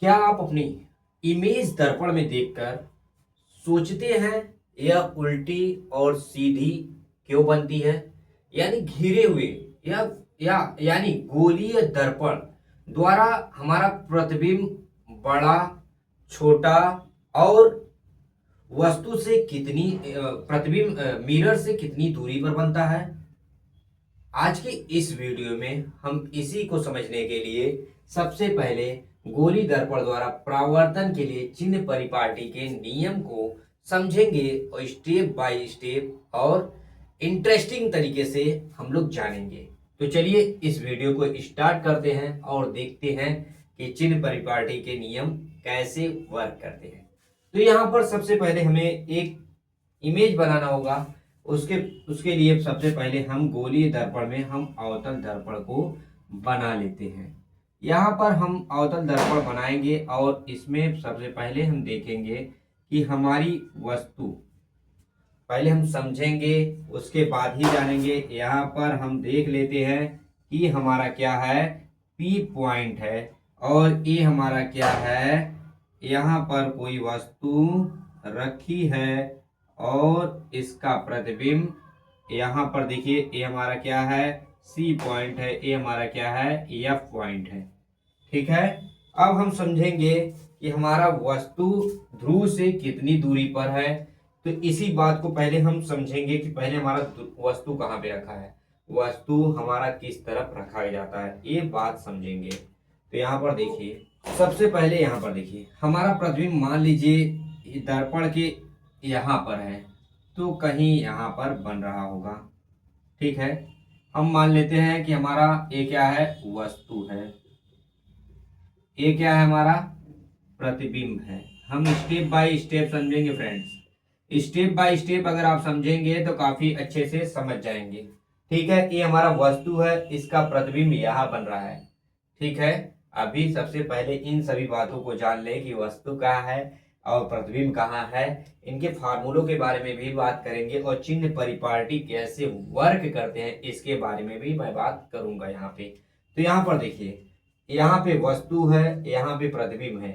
क्या आप अपनी इमेज दर्पण में देखकर सोचते हैं यह उल्टी और सीधी क्यों बनती है? यानी घिरे हुए या यानी गोलीय दर्पण द्वारा हमारा प्रतिबिंब बड़ा, छोटा और वस्तु से कितनी प्रतिबिंब मिरर से कितनी दूरी पर बनता है? आज की इस वीडियो में हम इसी को समझने के लिए सबसे पहले गोली दर्पण द्वारा परावर्तन के लिए चिन्ह परिपाटी के नियम को समझेंगे और स्टेप बाय स्टेप और इंटरेस्टिंग तरीके से हम लोग जानेंगे। तो चलिए इस वीडियो को स्टार्ट करते हैं और देखते हैं कि चिन्ह परिपाटी के नियम कैसे वर्क करते हैं। तो यहाँ पर सबसे पहले हमें एक इमेज बनाना होगा। उसके उसके लिए सबसे पहले हम गोलीय दर्पण में हम अवतल दर्पण को बना लेते हैं। यहाँ पर हम अवतल दर्पण बनाएंगे और इसमें सबसे पहले हम देखेंगे कि हमारी वस्तु पहले हम समझेंगे, उसके बाद ही जानेंगे। यहाँ पर हम देख लेते हैं कि हमारा क्या है, पी पॉइंट है और ये हमारा क्या है, यहाँ पर कोई वस्तु रखी है और इसका प्रतिबिंब यहाँ पर देखिए, ये हमारा क्या है, सी पॉइंट है, ये हमारा क्या है, एफ पॉइंट है। ठीक है। अब हम समझेंगे कि हमारा वस्तु ध्रुव से कितनी दूरी पर है। तो इसी बात को पहले हम समझेंगे कि पहले हमारा वस्तु कहाँ पे रखा है, वस्तु हमारा किस तरफ रखा जाता है, ये बात समझेंगे। तो यहाँ पर देखिए, सबसे पहले यहाँ पर देखिए हमारा प्रतिबिंब मान लीजिए दर्पण के यहाँ पर है, तो कहीं यहाँ पर बन रहा होगा। ठीक है। हम मान लेते हैं कि हमारा ये क्या है, वस्तु है, ये क्या है, हमारा प्रतिबिंब है। हम स्टेप बाय स्टेप समझेंगे फ्रेंड्स। स्टेप बाय स्टेप अगर आप समझेंगे तो काफी अच्छे से समझ जाएंगे। ठीक है। ये हमारा वस्तु है, इसका प्रतिबिंब यहाँ बन रहा है। ठीक है। अभी सबसे पहले इन सभी बातों को जान ले कि वस्तु कहाँ है और प्रतिबिंब कहाँ है। इनके फार्मूलों के बारे में भी बात करेंगे और चिन्ह परिपाटी कैसे वर्क करते हैं इसके बारे में भी मैं बात करूंगा यहाँ पे। तो यहाँ पर देखिए, यहाँ पे वस्तु है, यहाँ पे प्रतिबिंब है।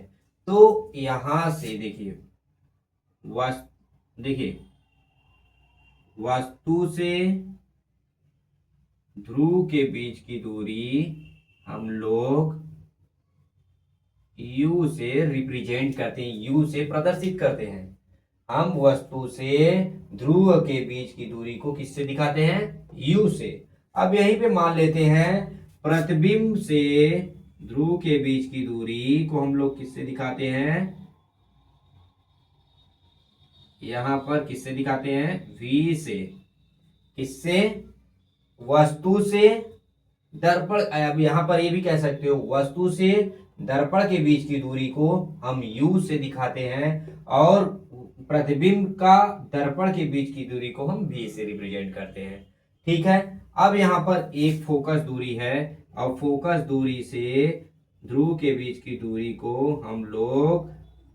तो यहां से देखिए, देखिए वस्तु से ध्रुव के बीच की दूरी हम लोग U से रिप्रेजेंट करते हैं, U से प्रदर्शित करते हैं। हम वस्तु से ध्रुव के बीच की दूरी को किससे दिखाते हैं, U से। अब यहीं पे मान लेते हैं प्रतिबिंब से ध्रुव के बीच की दूरी को हम लोग किससे दिखाते हैं, यहां पर किससे दिखाते हैं, V से। किससे, वस्तु से दर्पण। अब यहां पर ये भी कह सकते हो वस्तु से दर्पण के बीच की दूरी को हम U से दिखाते हैं और प्रतिबिंब का दर्पण के बीच की दूरी को हम V से रिप्रेजेंट करते हैं। ठीक है। अब यहां पर एक फोकस दूरी है और फोकस दूरी से ध्रुव के बीच की दूरी को हम लोग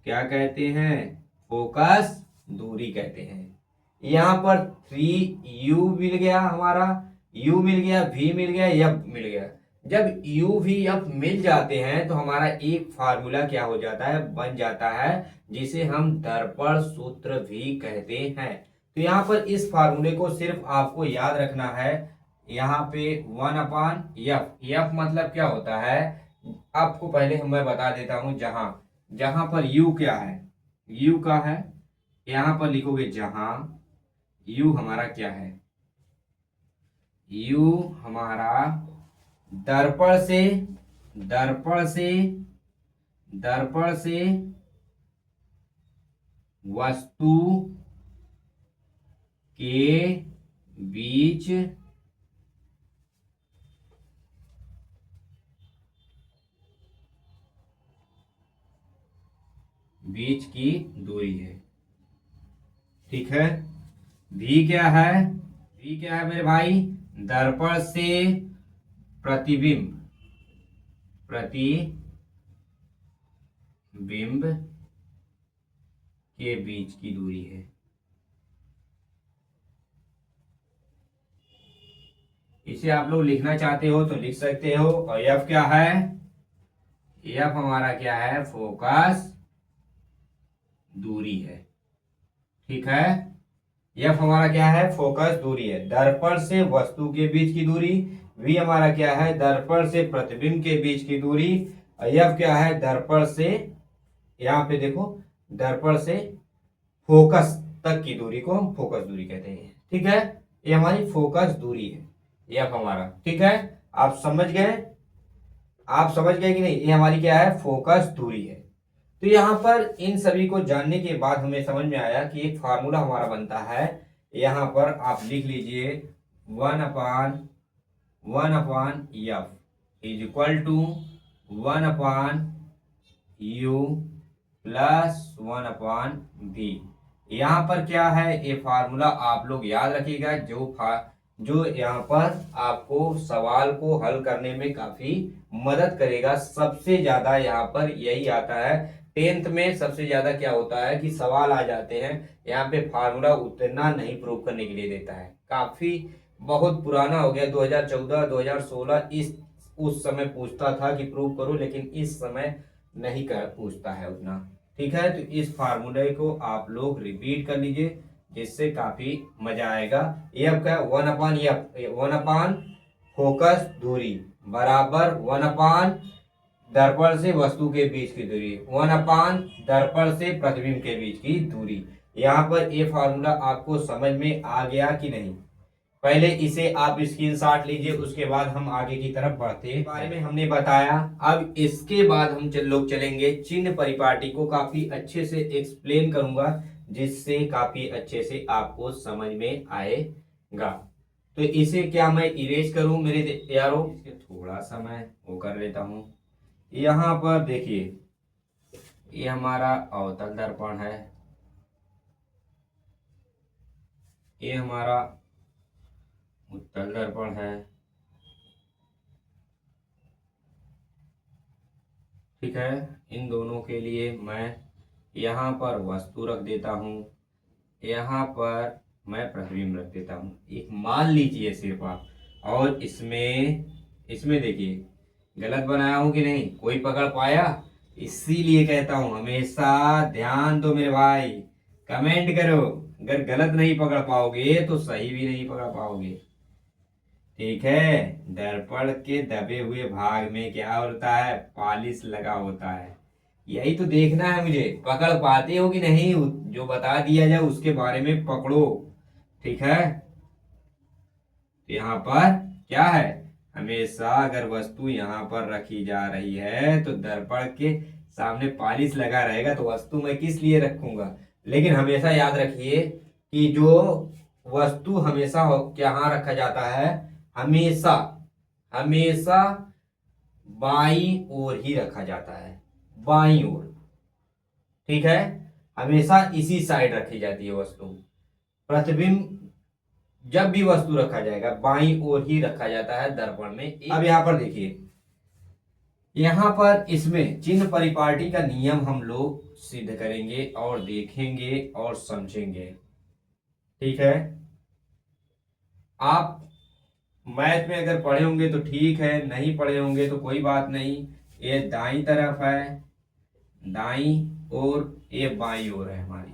क्या कहते हैं, फोकस दूरी कहते हैं। यहाँ पर 3U मिल गया, हमारा U मिल गया, V मिल गया, F मिल गया। जब U V F मिल जाते हैं तो हमारा एक फार्मूला क्या हो जाता है, बन जाता है, जिसे हम दर्पण सूत्र भी कहते हैं। तो यहाँ पर इस फार्मूले को सिर्फ आपको याद रखना है। यहाँ पे 1/F, F मतलब क्या होता है, आपको पहले मैं बता देता हूं। जहां जहां पर U क्या है, U का है, यहां पर लिखोगे जहां। U हमारा क्या है, U हमारा दर्पण से दर्पण से दर्पण से वस्तु के बीच बीच की दूरी है। ठीक है। भी क्या है, भी क्या है मेरे भाई, दर्पण से प्रतिबिंब प्रतिबिंब के बीच की दूरी है। इसे आप लोग लिखना चाहते हो तो लिख सकते हो। और एफ क्या है, एफ हमारा क्या है, फोकस दूरी है। ठीक है, एफ हमारा क्या है, फोकस दूरी है, दर्पण से वस्तु के बीच की दूरी। वी हमारा क्या है, दर्पण से प्रतिबिंब के बीच की दूरी। एफ क्या है, दर्पण से, यहाँ पे देखो, दर्पण से फोकस तक की दूरी को हम फोकस दूरी कहते हैं। ठीक है, ये हमारी फोकस दूरी है, एफ हमारा। ठीक है, आप समझ गए, आप समझ गए कि नहीं, ये हमारी क्या है, फोकस दूरी है। तो यहां पर इन सभी को जानने के बाद हमें समझ में आया कि एक फार्मूला हमारा बनता है। यहां पर आप लिख लीजिए, one upon F is equal to 1/u plus 1/v। यहाँ पर क्या है, ये फार्मूला आप लोग याद रखिएगा, जो यहाँ पर आपको सवाल को हल करने में काफी मदद करेगा। सबसे ज्यादा यहाँ पर यही आता है, टेंथ में सबसे ज्यादा क्या होता है कि सवाल आ जाते हैं, यहाँ पे फार्मूला उतना नहीं प्रूव करने के लिए देता है। काफी बहुत पुराना हो गया, 2014 2016 इस उस समय पूछता था कि प्रूव करो, लेकिन इस समय नहीं कर पूछता है उतना। ठीक है, तो इस फार्मूले को आप लोग रिपीट कर लीजिए, जिससे काफी मजा आएगा। एफ का 1/1 फोकस दूरी बराबर 1/ दर्पण से वस्तु के बीच की दूरी, 1/ दर्पण से प्रतिबिंब के बीच की दूरी। यहाँ पर ये फार्मूला आपको समझ में आ गया कि नहीं? पहले इसे आप स्क्रीनशॉट लीजिए, उसके बाद हम आगे की तरफ बढ़ते हैं। बारे में हमने बताया। अब इसके बाद हम लोग चलेंगे चिन्ह परिपाटी को काफी अच्छे से एक्सप्लेन करूंगा, जिससे काफी अच्छे से आपको समझ में आएगा। तो इसे क्या मैं इरेज करूं मेरे यारों? थोड़ा सा मैं वो कर लेता हूं। यहाँ पर देखिए, ये हमारा अवतल दर्पण है, ये हमारा उत्तल दर्पण है। ठीक है, इन दोनों के लिए मैं यहाँ पर वस्तु रख देता हूँ, यहाँ पर मैं प्रतिबिंब रख देता हूँ। एक मान लीजिए सिर्फ आप, और इसमें इसमें देखिए गलत बनाया हूँ कि नहीं, कोई पकड़ पाया? इसीलिए कहता हूँ हमेशा ध्यान दो मेरे भाई, कमेंट करो। अगर गलत नहीं पकड़ पाओगे तो सही भी नहीं पकड़ पाओगे। ठीक है, दर्पण के दबे हुए भाग में क्या होता है, पॉलिश लगा होता है। यही तो देखना है मुझे, पकड़ पाते हो कि नहीं, जो बता दिया जाए उसके बारे में पकड़ो। ठीक है, यहाँ पर क्या है, हमेशा अगर वस्तु यहाँ पर रखी जा रही है तो दर्पण के सामने पॉलिश लगा रहेगा, तो वस्तु मैं किस लिए रखूंगा। लेकिन हमेशा याद रखिए कि जो वस्तु हमेशा यहाँ रखा जाता है, हमेशा हमेशा बाईं ओर ही रखा जाता है, बाईं ओर। ठीक है, हमेशा इसी साइड रखी जाती है वस्तु। प्रतिबिंब जब भी वस्तु रखा जाएगा बाईं ओर ही रखा जाता है दर्पण में। अब यहाँ पर देखिए, यहाँ पर इसमें चिन्ह परिपाटी का नियम हम लोग सिद्ध करेंगे और देखेंगे और समझेंगे। ठीक है, आप मैथ में अगर पढ़े होंगे तो ठीक है, नहीं पढ़े होंगे तो कोई बात नहीं। ये दाईं तरफ है, दाईं ओर, ये बाईं ओर है हमारी।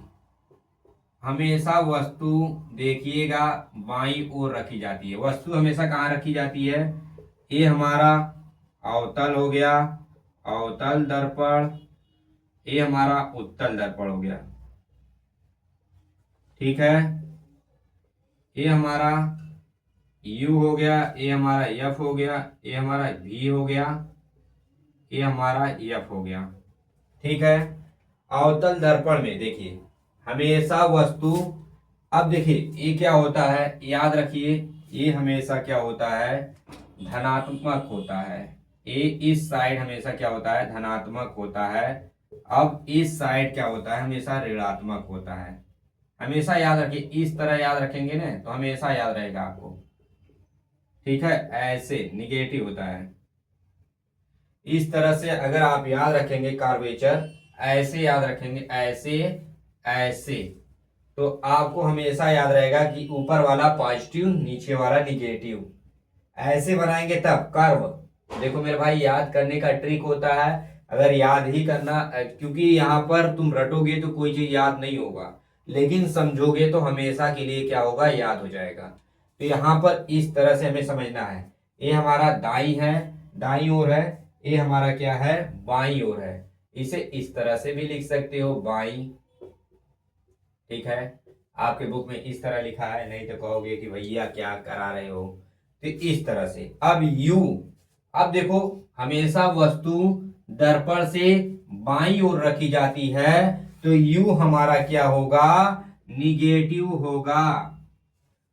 हमेशा वस्तु देखिएगा बाईं ओर रखी जाती है। वस्तु हमेशा कहाँ रखी जाती है, ये हमारा अवतल हो गया, अवतल दर्पण, ये हमारा उत्तल दर्पण हो गया। ठीक है, ये हमारा U हो गया, ये हमारा F हो गया, ये हमारा V हो गया, ये हमारा F हो गया। ठीक है, अवतल दर्पण में देखिए हमेशा वस्तु, अब देखिए ये क्या होता है, याद रखिए, ये हमेशा क्या होता है, धनात्मक होता है। ये इस साइड हमेशा क्या होता है, धनात्मक होता है। अब इस साइड क्या होता है, हमेशा ऋणात्मक होता है। हमेशा याद रखिए, इस तरह याद रखेंगे ना तो हमेशा याद रहेगा आपको। ठीक है, ऐसे निगेटिव होता है। इस तरह से अगर आप याद रखेंगे कार्वेचर, ऐसे याद रखेंगे, ऐसे ऐसे, तो आपको हमेशा याद रहेगा कि ऊपर वाला पॉजिटिव, नीचे वाला निगेटिव। ऐसे बनाएंगे तब कर्व। देखो मेरे भाई, याद करने का ट्रिक होता है, अगर याद ही करना, क्योंकि यहाँ पर तुम रटोगे तो कोई चीज याद नहीं होगा, लेकिन समझोगे तो हमेशा के लिए क्या होगा, याद हो जाएगा। तो यहाँ पर इस तरह से हमें समझना है। ये हमारा दाई है, दाई ओर है, ये हमारा क्या है, बाई ओर है। इसे इस तरह से भी लिख सकते हो, बाई। ठीक है, आपके बुक में इस तरह लिखा है, नहीं तो कहोगे कि भैया क्या करा रहे हो। तो इस तरह से। अब यू, अब देखो हमेशा वस्तु दर्पण से बाईं ओर रखी जाती है, तो यू हमारा क्या होगा, निगेटिव होगा।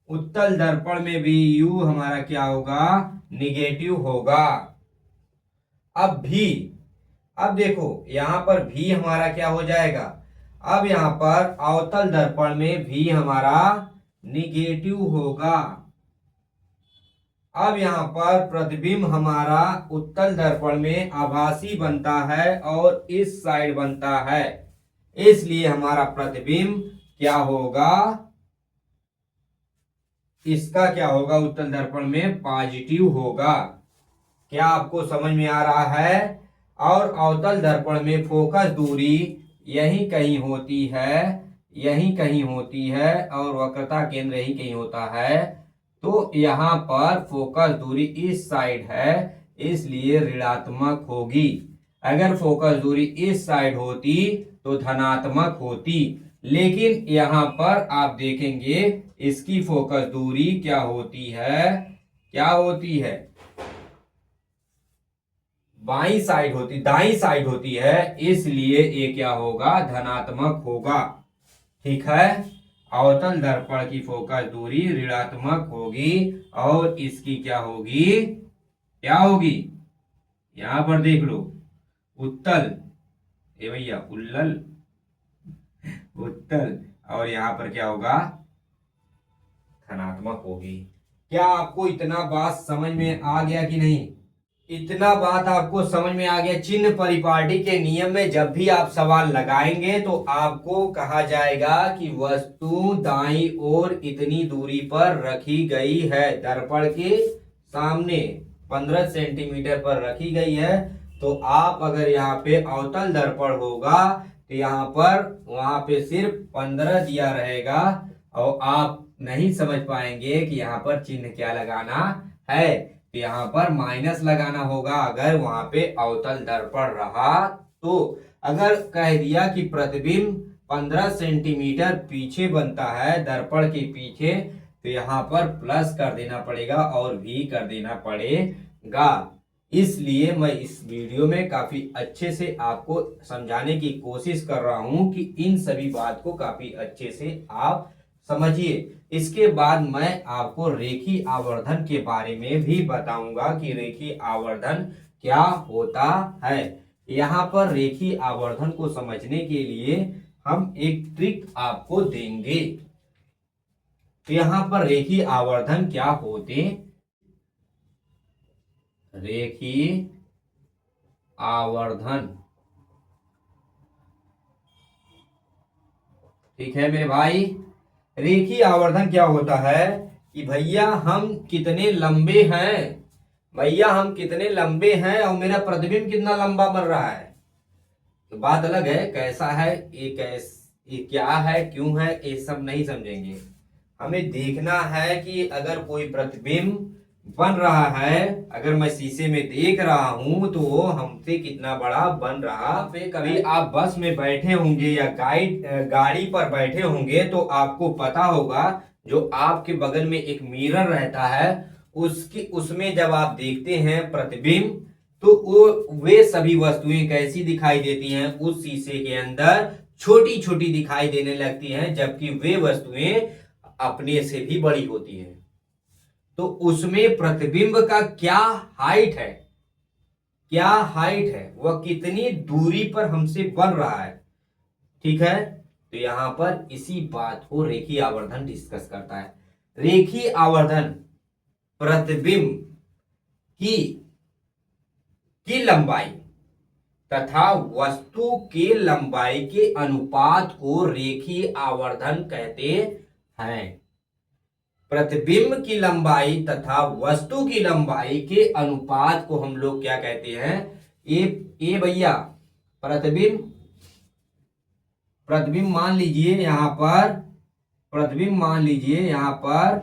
उत्तल दर्पण में भी यू हमारा क्या होगा, निगेटिव होगा। अब भी, अब देखो यहां पर भी हमारा क्या हो जाएगा, अब यहां पर अवतल दर्पण में भी हमारा निगेटिव होगा। अब यहां पर प्रतिबिंब हमारा उत्तल दर्पण में आभासी बनता है और इस साइड बनता है, इसलिए हमारा प्रतिबिंब क्या होगा, इसका क्या होगा, उत्तल दर्पण में पॉजिटिव होगा। क्या आपको समझ में आ रहा है। और अवतल दर्पण में फोकस दूरी यही कहीं होती है, यही कहीं होती है, और वक्रता केंद्र यही कहीं होता है। तो यहाँ पर फोकस दूरी इस साइड है, इसलिए ऋणात्मक होगी। अगर फोकस दूरी इस साइड होती तो धनात्मक होती, लेकिन यहाँ पर आप देखेंगे इसकी फोकस दूरी क्या होती है, क्या होती है, बाई साइड होती, दाई साइड होती है, इसलिए ये क्या होगा, धनात्मक होगा। ठीक है, अवतल दर्पण की फोकस दूरी ऋणात्मक होगी और इसकी क्या होगी, क्या होगी, यहां पर देख लो, उत्तल, ये भैया उल्लल, उत्तल, और यहां पर क्या होगा, धनात्मक होगी। क्या आपको इतना बात समझ में आ गया कि नहीं, इतना बात आपको समझ में आ गया। चिन्ह परिपाटी के नियम में जब भी आप सवाल लगाएंगे तो आपको कहा जाएगा कि वस्तु दाईं ओर इतनी दूरी पर रखी गई है, दर्पण के सामने 15 सेंटीमीटर पर रखी गई है। तो आप अगर यहाँ पे अवतल दर्पण होगा तो यहाँ पर वहां पे सिर्फ 15 दिया रहेगा और आप नहीं समझ पाएंगे कि यहाँ पर चिन्ह क्या लगाना है। तो यहाँ पर माइनस लगाना होगा अगर वहां पे अवतल दर्पण रहा तो। अगर कह दिया कि प्रतिबिंब 15 सेंटीमीटर पीछे बनता है, दर्पण के पीछे, तो यहाँ पर प्लस कर देना पड़ेगा और भी कर देना पड़ेगा। इसलिए मैं इस वीडियो में काफी अच्छे से आपको समझाने की कोशिश कर रहा हूं कि इन सभी बात को काफी अच्छे से आप समझिए। इसके बाद मैं आपको रेखी आवर्धन के बारे में भी बताऊंगा कि रेखी आवर्धन क्या होता है। यहाँ पर रेखी आवर्धन को समझने के लिए हम एक ट्रिक आपको देंगे। तो यहाँ पर रेखी आवर्धन क्या होते, रेखी आवर्धन, ठीक है मेरे भाई। रेखी आवर्धन क्या होता है कि भैया हम कितने लंबे हैं, भैया हम कितने लंबे हैं और मेरा प्रतिबिंब कितना लंबा बन रहा है। तो बात अलग है, कैसा है ये क्या है, क्यों है, ये सब नहीं समझेंगे। हमें देखना है कि अगर कोई प्रतिबिंब बन रहा है, अगर मैं शीशे में देख रहा हूं तो वो हमसे कितना बड़ा बन रहा है। कभी आप बस में बैठे होंगे या गाड़ी पर बैठे होंगे तो आपको पता होगा जो आपके बगल में एक मिरर रहता है, उसमें जब आप देखते हैं प्रतिबिंब तो वे सभी वस्तुएं कैसी दिखाई देती हैं, उस शीशे के अंदर छोटी छोटी दिखाई देने लगती हैं, जबकि वे वस्तुएं अपने से भी बड़ी होती हैं। तो उसमें प्रतिबिंब का क्या हाइट है, क्या हाइट है, वह कितनी दूरी पर हमसे बन रहा है। ठीक है, तो यहां पर इसी बात को रेखी आवर्धन डिस्कस करता है। रेखी आवर्धन प्रतिबिंब की लंबाई तथा वस्तु के लंबाई के अनुपात को रेखी आवर्धन कहते हैं। प्रतिबिंब की लंबाई तथा वस्तु की लंबाई के अनुपात को हम लोग क्या कहते हैं, ये भैया प्रतिबिंब प्रतिबिंब मान लीजिए यहां पर, प्रतिबिंब मान लीजिए यहां पर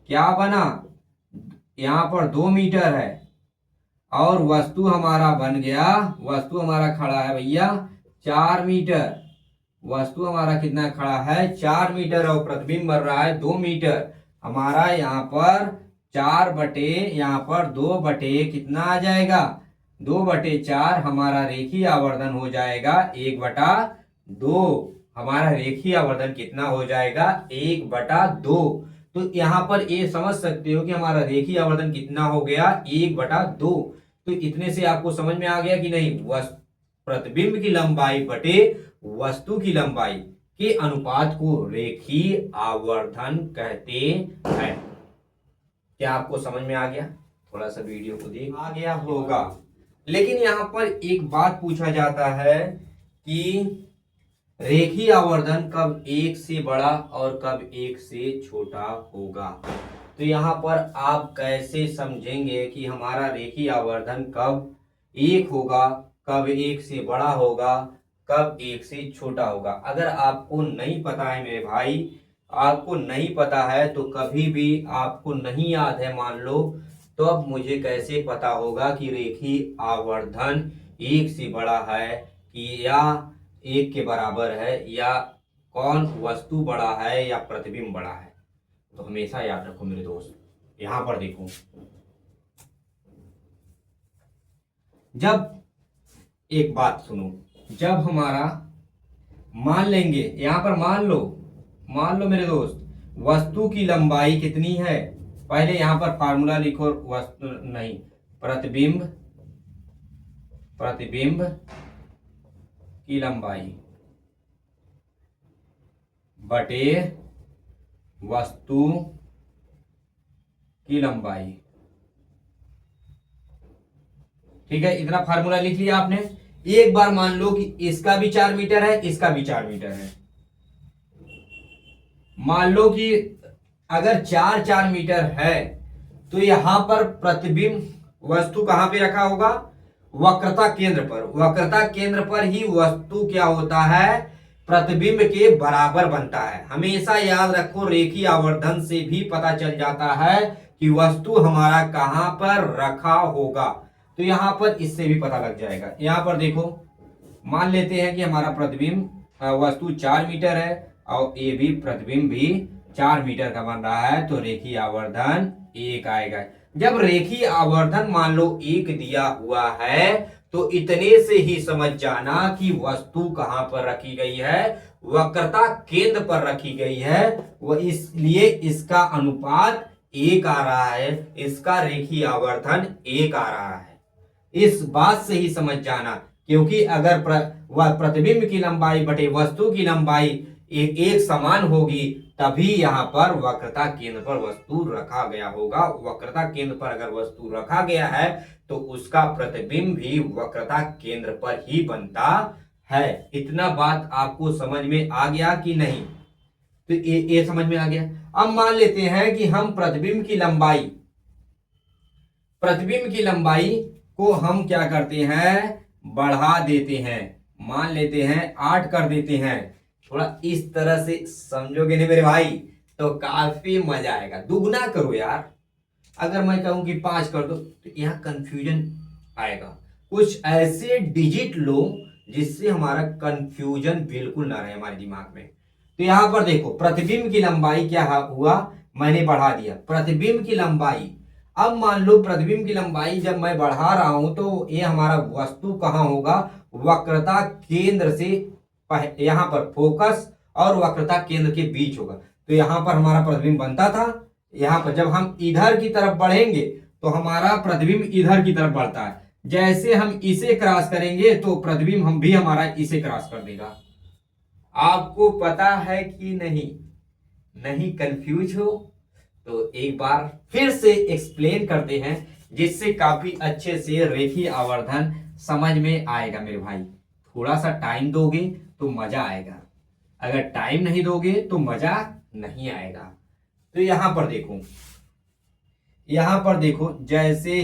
क्या बना, यहां पर 2 मीटर है और वस्तु हमारा बन गया, वस्तु हमारा खड़ा है भैया 4 मीटर। वस्तु हमारा कितना खड़ा है 4 मीटर और प्रतिबिंब बन रहा है 2 मीटर। हमारा यहाँ पर 4 बटे, यहाँ पर 2 बटे कितना आ जाएगा, 2/4 हमारा रेखीय आवर्धन हो जाएगा 1/2। हमारा रेखीय आवर्धन कितना हो जाएगा 1/2। तो यहाँ पर ये समझ सकते हो कि हमारा रेखीय आवर्धन कितना हो गया 1/2। तो इतने से आपको समझ में आ गया कि नहीं, प्रतिबिंब की लंबाई बटे वस्तु की लंबाई के अनुपात को रेखीय आवर्धन कहते हैं। क्या आपको समझ में आ गया? थोड़ा सा वीडियो को देख आ गया होगा। लेकिन यहां पर एक बात पूछा जाता है कि रेखीय आवर्धन कब 1 से बड़ा और कब 1 से छोटा होगा। तो यहाँ पर आप कैसे समझेंगे कि हमारा रेखीय आवर्धन कब 1 होगा, कब 1 से बड़ा होगा, कब 1 से छोटा होगा। अगर आपको नहीं पता है मेरे भाई, आपको नहीं पता है तो कभी भी आपको नहीं याद है मान लो, तो अब मुझे कैसे पता होगा कि रेखीय आवर्धन 1 से बड़ा है कि या 1 के बराबर है, या कौन वस्तु बड़ा है या प्रतिबिंब बड़ा है। तो हमेशा याद रखो मेरे दोस्त, यहां पर देखो, जब एक बात सुनो, जब हमारा मान लेंगे, यहां पर मान लो मेरे दोस्त, वस्तु की लंबाई कितनी है, पहले यहां पर फार्मूला लिखो, वस्तु नहीं, प्रतिबिंब की लंबाई बटे वस्तु की लंबाई। ठीक है, इतना फार्मूला लिख लिया आपने। एक बार मान लो कि इसका भी 4 मीटर है, इसका भी 4 मीटर है। मान लो कि अगर 4 मीटर है तो यहां पर प्रतिबिंब वस्तु कहां पे रखा होगा, वक्रता केंद्र पर। वक्रता केंद्र पर ही वस्तु क्या होता है, प्रतिबिंब के बराबर बनता है। हमेशा याद रखो, रेखीय आवर्धन से भी पता चल जाता है कि वस्तु हमारा कहां पर रखा होगा। तो यहां पर इससे भी पता लग जाएगा। यहां पर देखो, मान लेते हैं कि हमारा प्रतिबिंब वस्तु 4 मीटर है और ये भी प्रतिबिंब भी 4 मीटर का बन रहा है, तो रेखीय आवर्धन 1 आएगा। जब रेखीय आवर्धन मान लो 1 दिया हुआ है तो इतने से ही समझ जाना कि वस्तु कहां पर रखी गई है, वक्रता केंद्र पर रखी गई है। वो इसलिए इसका अनुपात 1 आ रहा है, इसका रेखीय आवर्धन 1 आ रहा है। इस बात से ही समझ जाना, क्योंकि अगर प्रतिबिंब की लंबाई बटे वस्तु की लंबाई एक समान होगी तभी यहां पर वक्रता केंद्र पर वस्तु रखा गया होगा। वक्रता केंद्र पर अगर वस्तु रखा गया है तो उसका प्रतिबिंब भी वक्रता केंद्र पर ही बनता है। इतना बात आपको समझ में आ गया कि नहीं? तो ये समझ में आ गया। अब मान लेते हैं कि हम प्रतिबिंब की लंबाई को हम क्या करते हैं, बढ़ा देते हैं। मान लेते हैं 8 कर देते हैं। थोड़ा इस तरह से समझोगे नहीं मेरे भाई तो काफी मजा आएगा। दुगना करो यार। अगर मैं कहूं कि 5 कर दो तो यहाँ कंफ्यूजन आएगा। कुछ ऐसे डिजिट लो जिससे हमारा कंफ्यूजन बिल्कुल ना रहे हमारे दिमाग में। तो यहां पर देखो, प्रतिबिंब की लंबाई क्या हुआ, मैंने बढ़ा दिया प्रतिबिंब की लंबाई। अब मान लो प्रतिबिंब की लंबाई जब मैं बढ़ा रहा हूं तो ये हमारा वस्तु कहां होगा, वक्रता केंद्र से, यहां पर फोकस और वक्रता केंद्र के बीच होगा। तो यहां पर हमारा प्रतिबिंब बनता था। यहां पर जब हम इधर की तरफ बढ़ेंगे तो हमारा प्रतिबिंब इधर की तरफ बढ़ता है। जैसे हम इसे क्रॉस करेंगे तो प्रतिबिंब हम भी हमारा इसे क्रॉस कर देगा। आपको पता है कि नहीं? नहीं कंफ्यूज हो तो एक बार फिर से एक्सप्लेन करते हैं, जिससे काफी अच्छे से रेखीय आवर्धन समझ में आएगा मेरे भाई। थोड़ा सा टाइम दोगे तो मजा आएगा, अगर टाइम नहीं दोगे तो मजा नहीं आएगा। तो यहां पर देखो, जैसे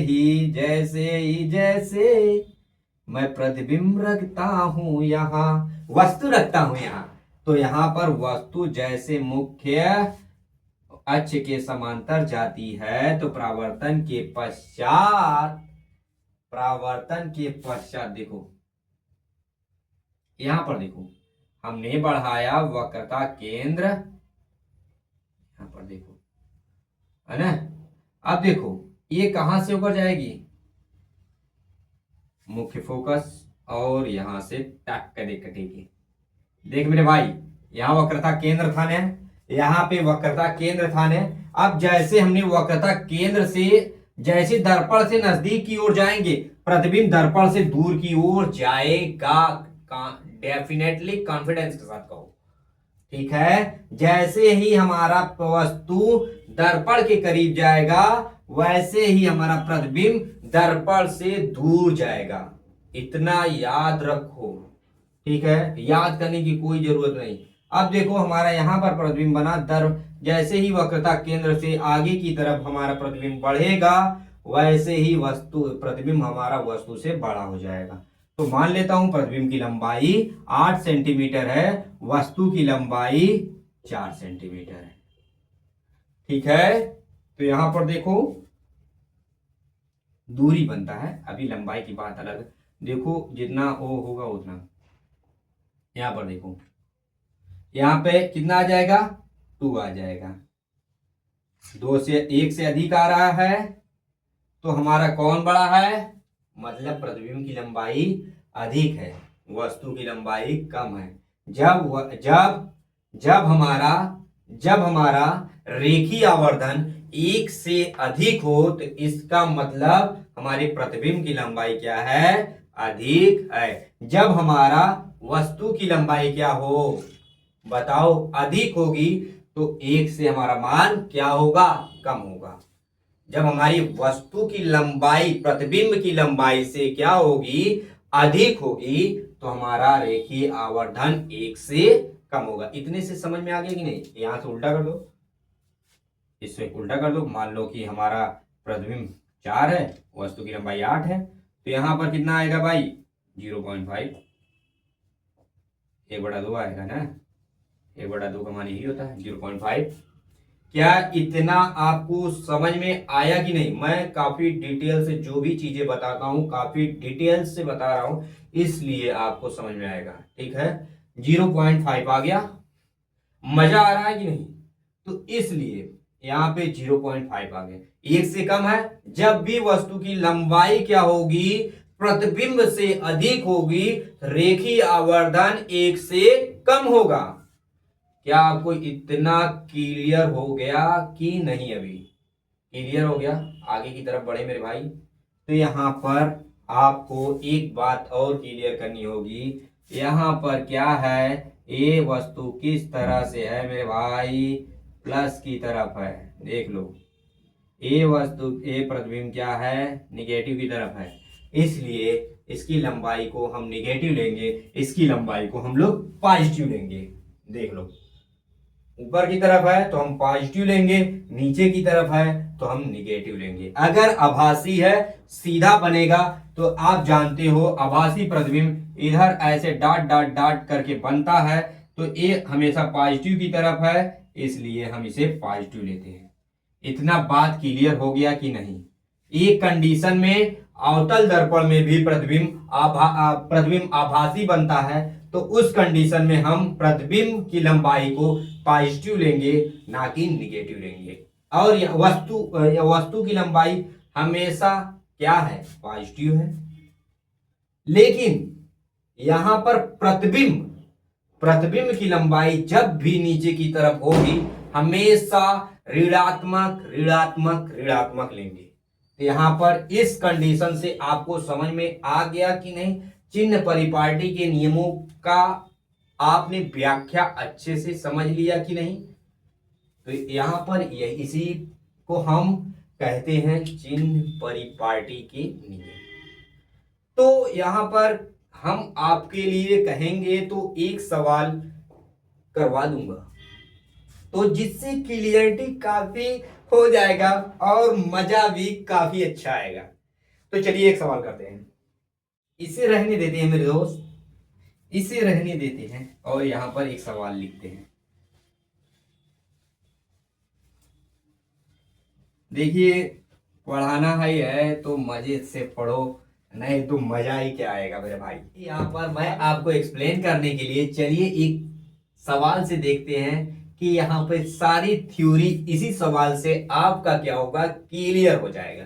मैं प्रतिबिंब रखता हूं यहाँ, वस्तु रखता हूं यहाँ। तो यहाँ पर वस्तु जैसे मुख्य अक्ष के समांतर जाती है तो परावर्तन के पश्चात देखो, यहां पर देखो हमने बढ़ाया वक्रता केंद्र, यहां पर देखो, है ना। अब देखो ये कहां से ऊपर जाएगी, मुख्य फोकस, और यहां से टक करे कटेगी। देख मेरे भाई, यहाँ वक्रता केंद्र स्थान है, यहाँ पे वक्रता केंद्र स्थान है। अब जैसे हमने वक्रता केंद्र से जैसे दर्पण से नजदीक की ओर जाएंगे, प्रतिबिंब दर्पण से दूर की ओर जाएगा, डेफिनेटली कॉन्फिडेंस के साथ कहो, ठीक है। जैसे ही हमारा वस्तु दर्पण के करीब जाएगा वैसे ही हमारा प्रतिबिंब दर्पण से दूर जाएगा, इतना याद रखो, ठीक है। याद करने की कोई जरूरत नहीं। अब देखो हमारा यहां पर प्रतिबिंब बना, जैसे ही वक्रता केंद्र से आगे की तरफ हमारा प्रतिबिंब बढ़ेगा वैसे ही वस्तु प्रतिबिंब हमारा वस्तु से बड़ा हो जाएगा। तो मान लेता हूं प्रतिबिंब की लंबाई 8 सेंटीमीटर है, वस्तु की लंबाई 4 सेंटीमीटर है, ठीक है। तो यहां पर देखो दूरी बनता है, अभी लंबाई की बात अलग है। देखो जितना वो होगा उतना, यहां पर देखो यहां पे कितना आ जाएगा, 2 आ जाएगा, 2 से 1 से अधिक आ रहा है तो हमारा कौन बड़ा है, मतलब प्रतिबिंब की लंबाई अधिक है, वस्तु की लंबाई कम है। जब हमारा रेखीय आवर्धन 1 से अधिक हो तो इसका मतलब हमारे प्रतिबिंब की लंबाई क्या है, अधिक है। जब हमारा वस्तु की लंबाई क्या हो, बताओ, अधिक होगी तो 1 से हमारा मान क्या होगा, कम होगा। जब हमारी वस्तु की लंबाई प्रतिबिंब की लंबाई से क्या होगी, अधिक होगी, तो हमारा रेखीय आवर्धन 1 से कम होगा। इतने से समझ में आ गया कि नहीं। यहां से उल्टा कर दो, इससे उल्टा कर दो। मान लो कि हमारा प्रतिबिंब 4 है, वस्तु की लंबाई 8 है, तो यहां पर कितना आएगा भाई, 0.5, 1/2 आएगा ना, 1/2 का मान यही होता है 0.5। क्या इतना आपको समझ में आया कि नहीं। मैं काफी डिटेल से जो भी चीजें बताता हूं काफी डिटेल से बता रहा हूं, इसलिए आपको समझ में आएगा, ठीक है। 0.5 आ गया, मजा आ रहा है कि नहीं। तो इसलिए यहां पे 0.5 आ गया, 1 से कम है। जब भी वस्तु की लंबाई क्या होगी, प्रतिबिंब से अधिक होगी, रेखीय आवर्धन 1 से कम होगा। क्या आपको इतना क्लियर हो गया कि नहीं, अभी क्लियर हो गया। आगे की तरफ बढ़े मेरे भाई। तो यहां पर आपको एक बात और क्लियर करनी होगी, यहां पर क्या है, ये वस्तु किस तरह से है मेरे भाई, प्लस की तरफ है, देख लो। ये वस्तु, ये प्रतिबिंब क्या है, निगेटिव की तरफ है, इसलिए इसकी लंबाई को हम निगेटिव लेंगे, इसकी लंबाई को हम लोग पॉजिटिव लेंगे। देख लो, ऊपर की तरफ है तो हम पॉजिटिव लेंगे, नीचे की तरफ है तो हम निगेटिव लेंगे। अगर आभासी है, सीधा बनेगा, तो आप जानते हो आभासी प्रतिबिंब इधर ऐसे डॉट डॉट डॉट करके बनता है, तो ये हमेशा पॉजिटिव की तरफ है, इसलिए हम इसे पॉजिटिव लेते हैं। इतना बात क्लियर हो गया कि नहीं। एक कंडीशन में अवतल दर्पण में भी प्रतिबिंब आभासी बनता है, तो उस कंडीशन में हम प्रतिबिंब की लंबाई को पॉजिटिव लेंगे, ना कि निगेटिव लेंगे। और वस्तु की लंबाई हमेशा क्या है, पॉजिटिव है। लेकिन यहां पर प्रतिबिंब की लंबाई जब भी नीचे की तरफ होगी हमेशा ऋणात्मक ऋणात्मक ऋणात्मक लेंगे। तो यहां पर इस कंडीशन से आपको समझ में आ गया कि नहीं, चिन्ह परिपाटी के नियमों का आपने व्याख्या अच्छे से समझ लिया कि नहीं। तो यहां पर इसी को हम कहते हैं चिन्ह परिपाटी के नियम। तो यहां पर हम आपके लिए कहेंगे तो एक सवाल करवा दूंगा, तो जिससे क्लियरिटी काफी हो जाएगा और मजा भी काफी अच्छा आएगा। तो चलिए एक सवाल करते हैं। इसे रहने देते हैं मेरे दोस्त, इसे रहने देते हैं और यहां पर एक सवाल लिखते हैं। देखिए, पढ़ाना है तो मजे से पढ़ो, नहीं तो मजा ही क्या आएगा मेरे भाई। यहाँ पर मैं आपको एक्सप्लेन करने के लिए चलिए एक सवाल से देखते हैं कि यहाँ पे सारी थ्योरी इसी सवाल से आपका क्या होगा, क्लियर हो जाएगा।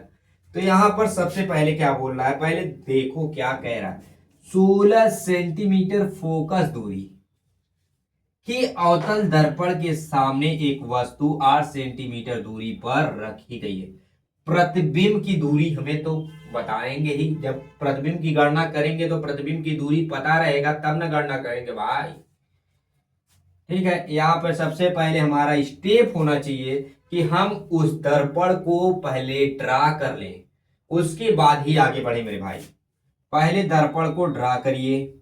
तो यहाँ पर सबसे पहले क्या बोल रहा है, पहले देखो क्या कह रहा है। 16 सेंटीमीटर फोकस दूरी कि अवतल दर्पण के सामने एक वस्तु 8 सेंटीमीटर दूरी पर रखी गई है। प्रतिबिंब की दूरी हमें तो बताएंगे ही, जब प्रतिबिंब की गणना करेंगे तो प्रतिबिंब की दूरी पता रहेगा तब ना गणना करेंगे भाई। ठीक है, यहाँ पर सबसे पहले हमारा स्टेप होना चाहिए कि हम उस दर्पण को पहले ड्रा कर लें, उसके बाद ही आगे बढ़े मेरे भाई। पहले दर्पण को ड्रा करिए।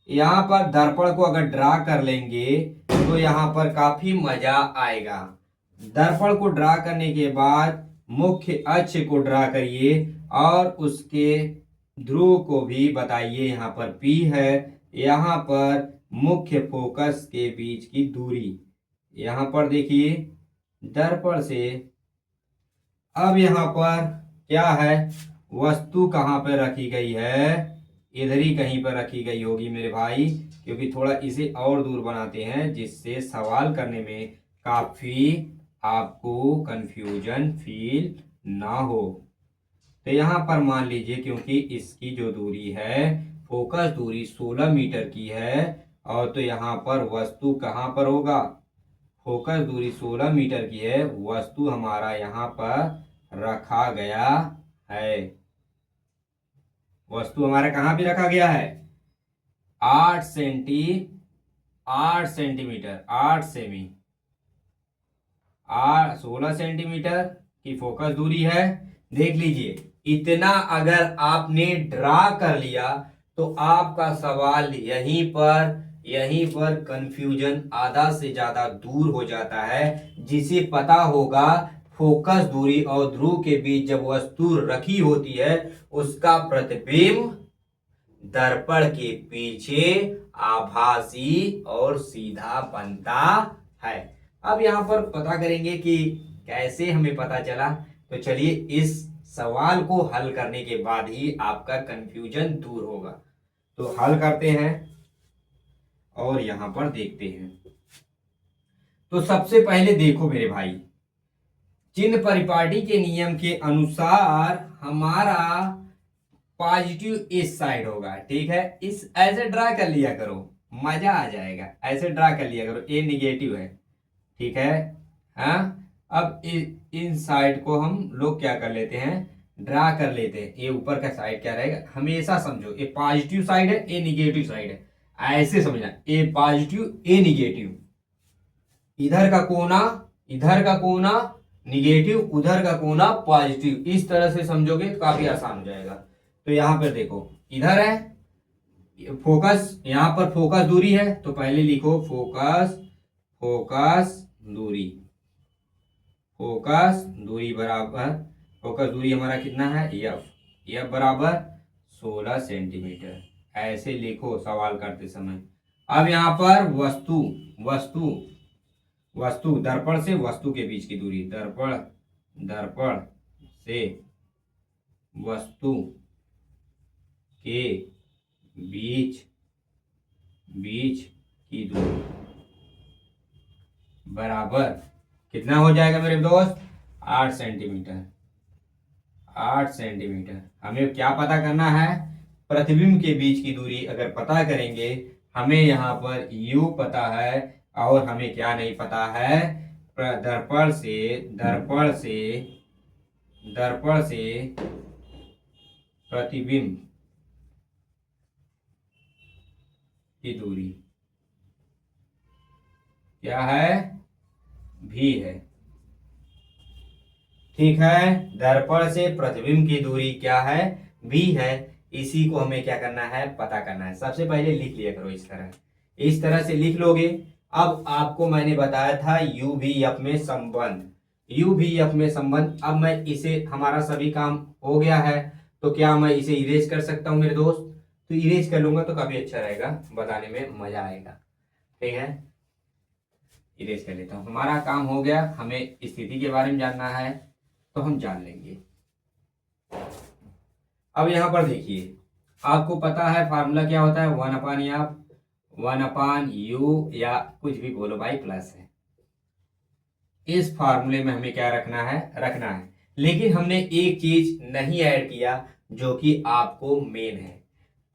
यहाँ पर दर्पण को अगर ड्रा कर लेंगे तो यहाँ पर काफी मजा आएगा। दर्पण को ड्रा करने के बाद मुख्य अक्ष को ड्रा करिए और उसके ध्रुव को भी बताइए। यहाँ पर P है, यहाँ पर मुख्य फोकस के बीच की दूरी, यहाँ पर देखिए दर्पण से। अब यहाँ पर क्या है, वस्तु कहाँ पर रखी गई है, इधर ही कहीं पर रखी गई होगी मेरे भाई, क्योंकि थोड़ा इसे और दूर बनाते हैं जिससे सवाल करने में काफी आपको कंफ्यूजन फील ना हो। तो यहाँ पर मान लीजिए, क्योंकि इसकी जो दूरी है फोकस दूरी 16 मीटर की है, और तो यहाँ पर वस्तु कहाँ पर होगा, फोकस दूरी 16 मीटर की है, वस्तु हमारा यहाँ पर रखा गया है। वस्तु हमारा कहाँ पे रखा गया है, 8 सेंटीमीटर 8 सेमी 16 सेंटीमीटर की फोकस दूरी है। देख लीजिए, इतना अगर आपने ड्रा कर लिया तो आपका सवाल यहीं पर कंफ्यूजन आधा से ज्यादा दूर हो जाता है। जिसे पता होगा फोकस दूरी और ध्रुव के बीच जब वस्तु रखी होती है उसका प्रतिबिंब दर्पण के पीछे आभासी और सीधा बनता है। अब यहाँ पर पता करेंगे कि कैसे हमें पता चला। तो चलिए इस सवाल को हल करने के बाद ही आपका कंफ्यूजन दूर होगा। तो हल करते हैं और यहाँ पर देखते हैं। तो सबसे पहले देखो मेरे भाई, चिन्ह परिपाटी के नियम के अनुसार हमारा पॉजिटिव इस साइड होगा। ठीक है, इस ऐसे ड्रा कर लिया करो, मजा आ जाएगा। ऐसे ड्रा कर लिया करो, ए निगेटिव है। ठीक है, हाँ। अब इन साइड को हम लोग क्या कर लेते हैं, ड्रा कर लेते हैं। ये ऊपर का साइड क्या रहेगा, हमेशा समझो ये पॉजिटिव साइड है, ये निगेटिव साइड है। ऐसे समझना, ए पॉजिटिव ए निगेटिव, इधर का कोना निगेटिव, उधर का कोना पॉजिटिव। इस तरह से समझोगे तो काफी आसान हो जाएगा। तो यहां पर देखो, इधर है फोकस, यहां पर फोकस दूरी है, तो पहले लिखो फोकस दूरी, फोकस दूरी बराबर, फोकस दूरी हमारा कितना है, एफ बराबर 16 सेंटीमीटर। ऐसे लिखो सवाल करते समय। अब यहाँ पर वस्तु दर्पण से वस्तु के बीच की दूरी, दर्पण से वस्तु के बीच की दूरी बराबर कितना हो जाएगा मेरे दोस्त, 8 सेंटीमीटर। 8 सेंटीमीटर। हमें क्या पता करना है, प्रतिबिंब के बीच की दूरी अगर पता करेंगे, हमें यहाँ पर u पता है और हमें क्या नहीं पता है, दर्पण से प्रतिबिंब की दूरी क्या है, भी है। ठीक है, दर्पण से प्रतिबिंब की दूरी क्या है, भी है। इसी को हमें क्या करना है, पता करना है। सबसे पहले लिख लिया करो इस तरह से लिख लोगे। अब आपको मैंने बताया था यू भी एफ में संबंध, अब मैं इसे, हमारा सभी काम हो गया है। तो क्या मैं इसे इरेज कर सकता हूँ मेरे दोस्त? तो इरेज कर लूंगा तो काफी अच्छा रहेगा, बताने में मजा आएगा। ठीक है, इरेज कर लेता हूँ। हमारा काम हो गया, हमें स्थिति के बारे में जानना है तो हम जान लेंगे। अब यहां पर देखिए, आपको पता है फार्मूला क्या होता है, 1/यू या कुछ भी बोलो भाई, प्लस है। इस फार्मूले में हमें क्या रखना है। लेकिन हमने एक चीज नहीं ऐड किया जो कि आपको मेन है,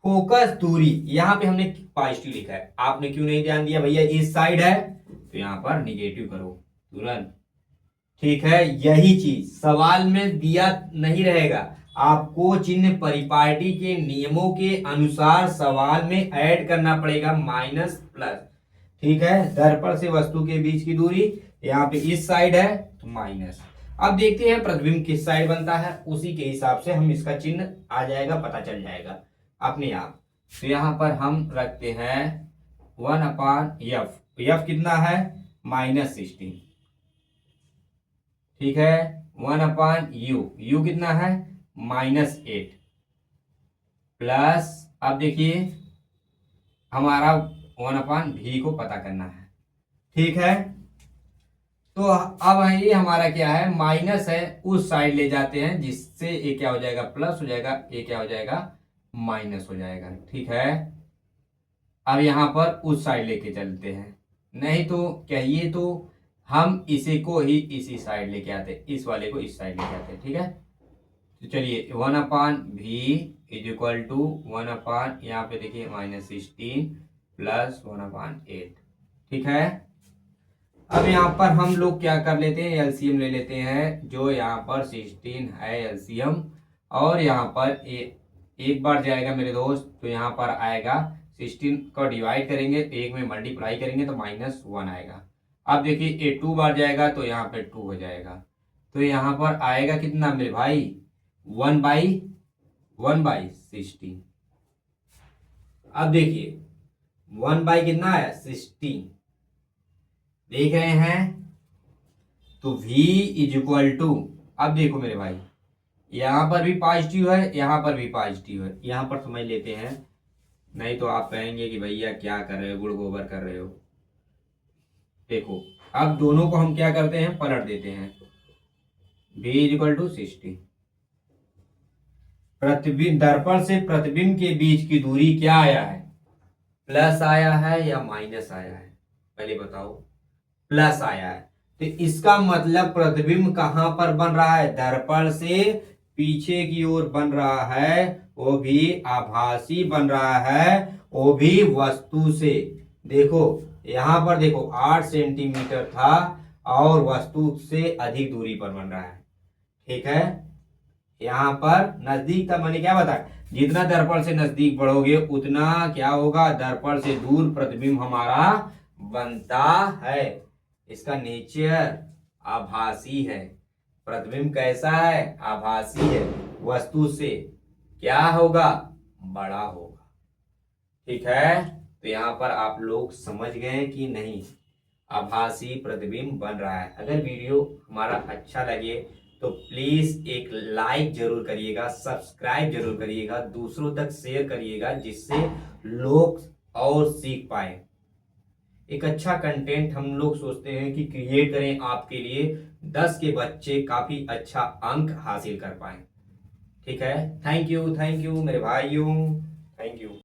फोकस दूरी। यहां पे हमने पॉजिटिव लिखा है, आपने क्यों नहीं ध्यान दिया भैया, इस साइड है तो यहां पर निगेटिव करो तुरंत। ठीक है, यही चीज सवाल में दिया नहीं रहेगा, आपको चिन्ह परिपाटी के नियमों के अनुसार सवाल में ऐड करना पड़ेगा, माइनस प्लस। ठीक है, दर्पण से वस्तु के बीच की दूरी, यहाँ पे इस साइड है तो माइनस। अब देखते हैं प्रतिबिंब किस साइड बनता है, उसी के हिसाब से हम इसका चिन्ह आ जाएगा, पता चल जाएगा अपने आप। तो यहां पर हम रखते हैं 1/f। एफ कितना है, -16। ठीक है, 1/यू, यू कितना है, -8 प्लस, अब देखिए हमारा 1/v को पता करना है। ठीक है, तो अब ये हमारा क्या है, माइनस है, उस साइड ले जाते हैं जिससे ये क्या हो जाएगा, प्लस हो जाएगा, ये क्या हो जाएगा, माइनस हो जाएगा। ठीक है, अब यहां पर उस साइड लेके चलते हैं, नहीं तो कहिए तो हम इसी को ही इसी साइड लेके आते, इस वाले को इस साइड लेके आते। ठीक है, तो चलिए 1/v इज इक्वल टू 1 यहाँ पे देखिए -16 प्लस 1/8। ठीक है, अब यहाँ पर हम लोग क्या कर लेते हैं, एलसीएम ले लेते हैं, जो यहाँ पर 16 है एलसीएम, और यहाँ पर एक बार जाएगा मेरे दोस्त, तो यहाँ पर आएगा 16 को डिवाइड करेंगे, एक में मल्टीप्लाई करेंगे तो -1 आएगा। अब देखिए ये 2 बार जाएगा तो यहाँ पे 2 हो जाएगा, तो यहाँ पर आएगा कितना मेरे भाई, 1/16। अब देखिए 1 कितना है, 16 देख रहे हैं, तो v इज इक्वल टू, अब देखो मेरे भाई यहां पर भी पॉजिटिव है, यहां पर भी पॉजिटिव है, यहां पर समझ लेते हैं, नहीं तो आप कहेंगे कि भैया क्या कर रहे हो, गुड़ गोबर कर रहे हो। देखो अब दोनों को हम क्या करते हैं, पलट देते हैं, v इज इक्वल टू 60। प्रतिबिंब, दर्पण से प्रतिबिंब के बीच की दूरी क्या आया है, प्लस आया है या माइनस आया है, पहले बताओ। प्लस आया है, तो इसका मतलब प्रतिबिंब कहां पर बन रहा है, दर्पण से पीछे की ओर बन रहा है, वो भी आभासी बन रहा है, वो भी वस्तु से। देखो यहां पर देखो 8 सेंटीमीटर था और वस्तु से अधिक दूरी पर बन रहा है। ठीक है, यहां पर नजदीक था, मैंने क्या बताया, जितना दर्पण से नजदीक बढ़ोगे उतना क्या होगा, दर्पण से दूर प्रतिबिंब हमारा बनता है। इसका नेचर आभासी है, प्रतिबिंब कैसा है, आभासी है, वस्तु से क्या होगा, बड़ा होगा। ठीक है, तो यहां पर आप लोग समझ गए कि नहीं, आभासी प्रतिबिंब बन रहा है। अगर वीडियो हमारा अच्छा लगे तो प्लीज एक लाइक जरूर करिएगा, सब्सक्राइब जरूर करिएगा, दूसरों तक शेयर करिएगा, जिससे लोग और सीख पाए। एक अच्छा कंटेंट हम लोग सोचते हैं कि क्रिएट करें आपके लिए, 10 के बच्चे काफी अच्छा अंक हासिल कर पाए। ठीक है, थैंक यू मेरे भाइयों, थैंक यू।